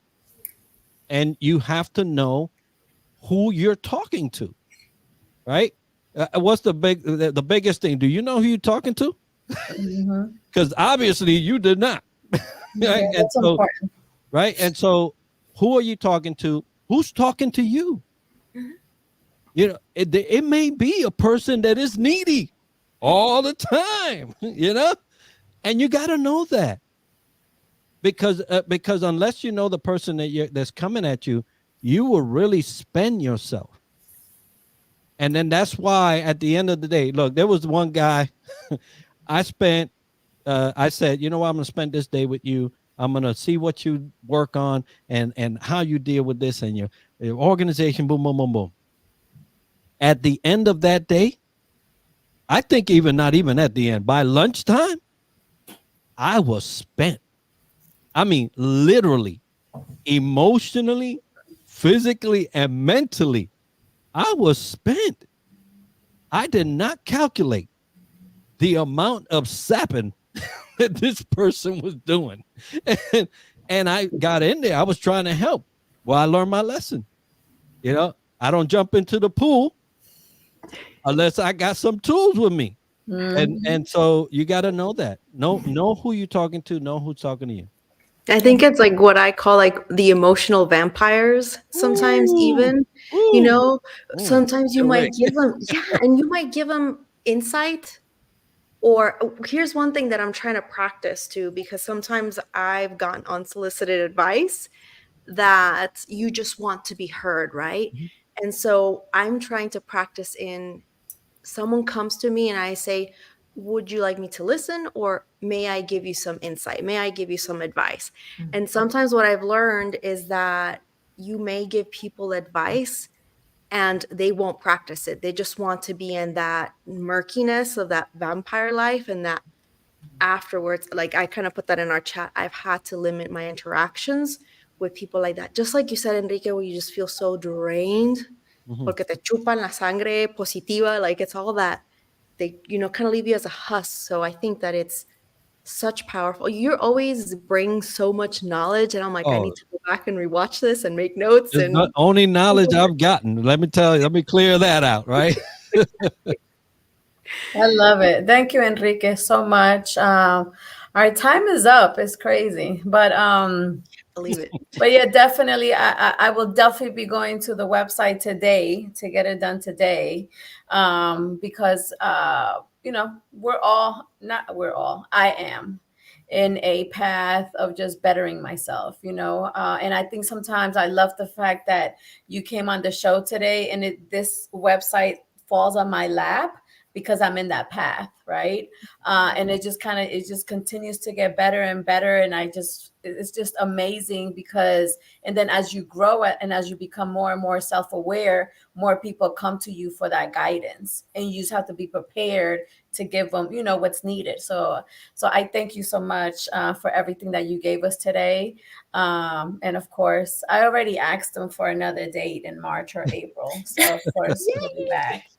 And you have to know who you're talking to, right? What's the biggest thing? Do you know who you're talking to? Because obviously you did not. Right?
Yeah, that's important.
Right. And so who are you talking to? Who's talking to you? It may be a person that is needy all the time, and you got to know that because unless you know the person that's coming at you, you will really spend yourself. And then that's why at the end of the day, look, there was one guy I said, I'm going to spend this day with you. I'm going to see what you work on and how you deal with this and your organization, boom, boom, boom, boom. At the end of that day, I think not even at the end, by lunchtime, I was spent. I mean, literally, emotionally, physically, and mentally, I was spent. I did not calculate the amount of sapping that this person was doing. And I got in there. I was trying to help. Well, I learned my lesson. I don't jump into the pool unless I got some tools with me. And so you got to know that. Know who you're talking to, know who's talking to you.
I think it's like what I call like the emotional vampires sometimes. Even sometimes you might give them and you might give them insight. Or here's one thing that I'm trying to practice too, because sometimes I've gotten unsolicited advice that you just want to be heard, right? And so I'm trying to practice in someone comes to me and I say, would you like me to listen, or may I give you some insight? May I give you some advice? And sometimes what I've learned is that you may give people advice and they won't practice it. They just want to be in that murkiness of that vampire life, and that afterwards, like I kind of put that in our chat, I've had to limit my interactions with people like that. Just like you said, Enrique, where you just feel so drained porque te chupan la sangre positiva, like it's all that they, kind of leave you as a husk. So I think that it's such powerful. You always bring so much knowledge, and I'm like, I need to go back and rewatch this and make notes.
It's the only knowledge I've gotten. Let me tell you. Let me clear that out, right?
I love it. Thank you, Enrique, so much. Our time is up. It's crazy, but
believe it.
But yeah, definitely, I will definitely be going to the website today to get it done today, because I am in a path of just bettering myself, and I think sometimes I love the fact that you came on the show today and this website falls on my lap because I'm in that path, right? And it just continues to get better and better. And it's just amazing because, and then as you grow and as you become more and more self-aware, more people come to you for that guidance, and you just have to be prepared to give them, what's needed. So I thank you so much for everything that you gave us today. And of course, I already asked them for another date in March or April. So of course, we'll be back.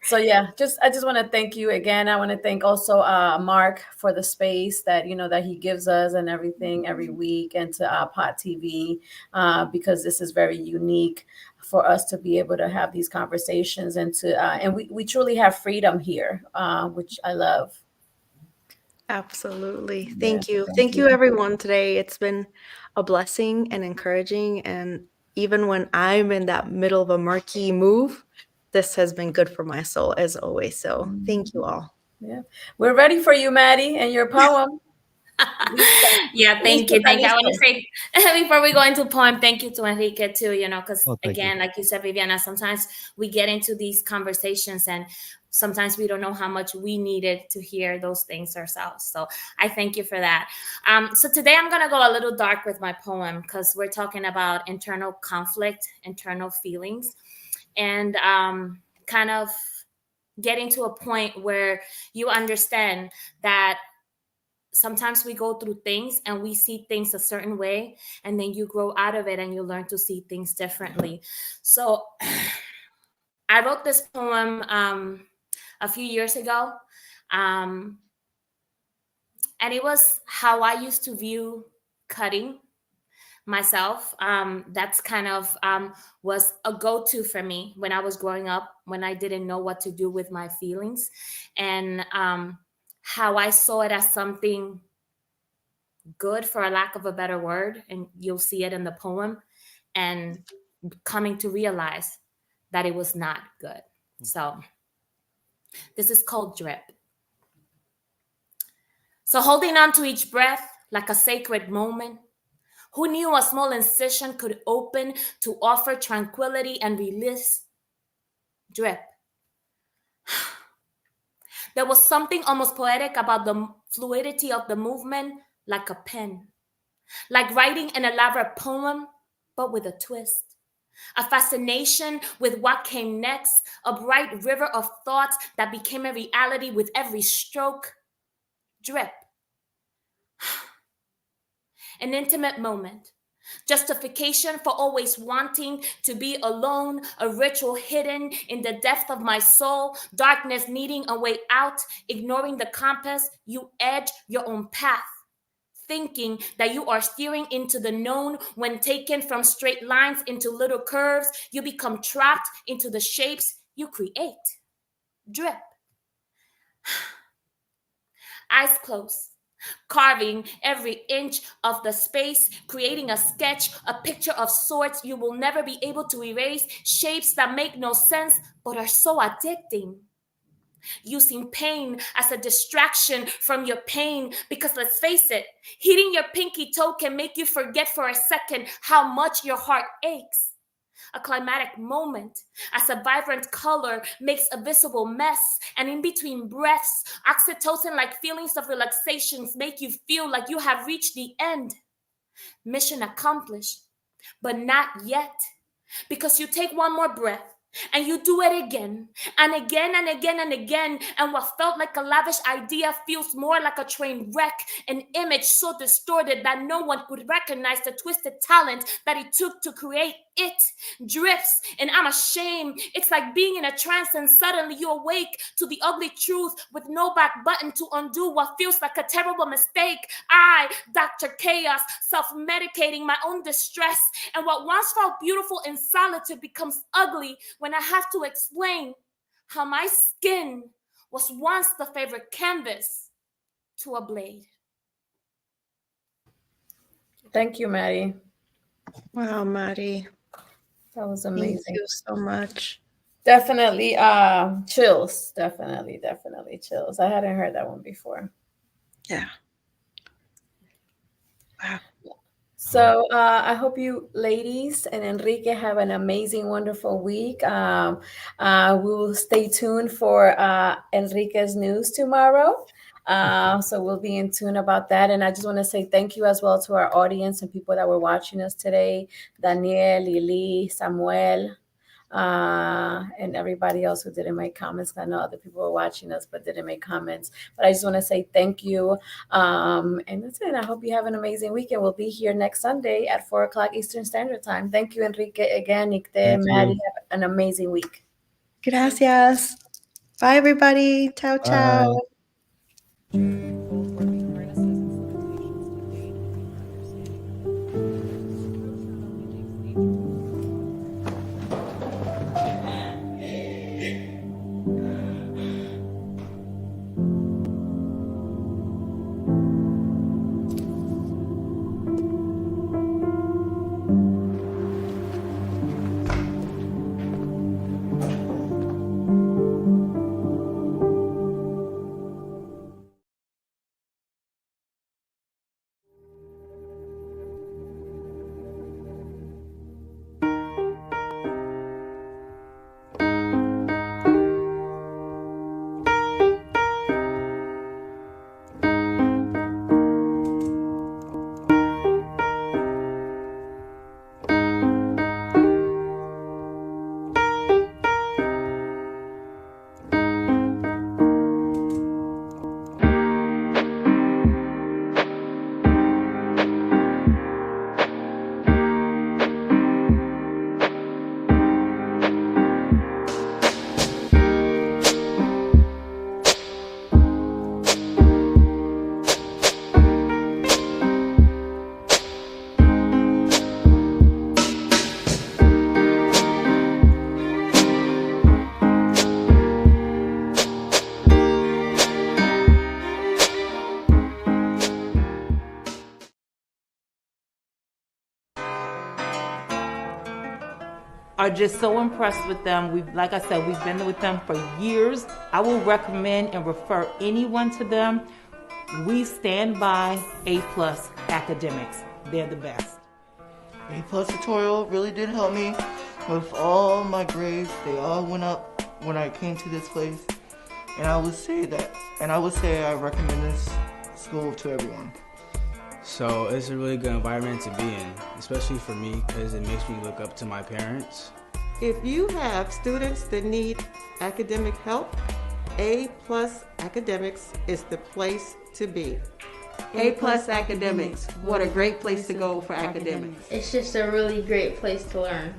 So yeah, I just want to thank you again. I want to thank also Mark for the space that that he gives us and everything every week, and to Pot TV because this is very unique for us to be able to have these conversations, and we truly have freedom here, which I love.
Absolutely.
Yeah,
Thank you.
thank
Thank
you.
you, everyone, today. It's been a blessing and encouraging. And even when I'm in that middle of a murky move, this has been good for my soul, as always. So thank you all.
Yeah, we're ready for you, Maddie, and your poem.
Yeah, thank
Listo,
you.
está
Thank you. I want to
listo.
say before we go into poem, thank you to Enrique too, because
Oh, thank you.
again, like you said, Viviana, sometimes we get into these conversations and sometimes we don't know how much we needed to hear those things ourselves. So I thank you for that. So today I'm going to go a little dark with my poem because we're talking about internal conflict, internal feelings, and kind of getting to a point where you understand that sometimes we go through things and we see things a certain way, and then you grow out of it and you learn to see things differently. So I wrote this poem a few years ago, and it was how I used to view cutting myself. That's kind of was a go-to for me when I was growing up, when I didn't know what to do with my feelings, and how I saw it as something good, for a lack of a better word, and you'll see it in the poem, and coming to realize that it was not good. So this is called Drip. So holding on to each breath like a sacred moment, who knew a small incision could open to offer tranquility and release? Drip. There was something almost poetic about the fluidity of the movement, like a pen, like writing an elaborate poem, but with a twist. A fascination with what came next, a bright river of thoughts that became a reality with every stroke. Drip. An intimate moment. Justification for always wanting to be alone, a ritual hidden in the depth of my soul, darkness needing a way out, ignoring the compass, you edge your own path, thinking that you are steering into the known. When taken from straight lines into little curves, you become trapped into the shapes you create. Drip. Eyes closed, carving every inch of the space, creating a sketch, a picture of sorts you will never be able to erase, shapes that make no sense but are so addicting. Using pain as a distraction from your pain, because let's face it, hitting your pinky toe can make you forget for a second how much your heart aches. A climatic moment as a vibrant color makes a visible mess, and in between breaths, oxytocin-like feelings of relaxations make you feel like you have reached the end. Mission accomplished, but not yet, because you take one more breath and you do it again and again and again and again, and what felt like a lavish idea feels more like a train wreck, an image so distorted that no one could recognize the twisted talent that it took to create it. Drifts, and I'm ashamed. It's like being in a trance and suddenly you awake to the ugly truth with no back button to undo what feels like a terrible mistake. I, Dr. Chaos, self-medicating my own distress, and what once felt beautiful in solitude becomes ugly when I have to explain how my skin was once the favorite canvas to a blade.
Thank you, Maddie.
Wow, Maddie.
That was
Thank
amazing.
you so much.
Definitely chills. Definitely chills. I hadn't heard that one before.
Yeah. Wow.
So I hope you ladies and Enrique have an amazing, wonderful week. We will stay tuned for Enrique's news tomorrow. So we'll be in tune about that. And I just want to say thank you as well to our audience and people that were watching us today. Daniel, Lili, Samuel, and everybody else who didn't make comments. I know other people were watching us but didn't make comments. But I just want to say thank you. And that's it. I hope you have an amazing weekend. We'll be here next Sunday at 4 o'clock Eastern Standard Time. Thank you, Enrique, again. Nicte, Maddie, have an amazing week.
Gracias. Bye, everybody. Ciao, ciao.
Are just so impressed with them. Like I said, we've been with them for years. I will recommend and refer anyone to them. We stand by A+ academics. They're the best.
A+ tutorial really did help me with all my grades. They all went up when I came to this place. And I would say I recommend this school to everyone.
So it's a really good environment to be in, especially for me because it makes me look up to my parents.
If you have students that need academic help, A+ Academics is the place to be. A+ Academics, what a great place to go for academics.
It's just a really great place to learn.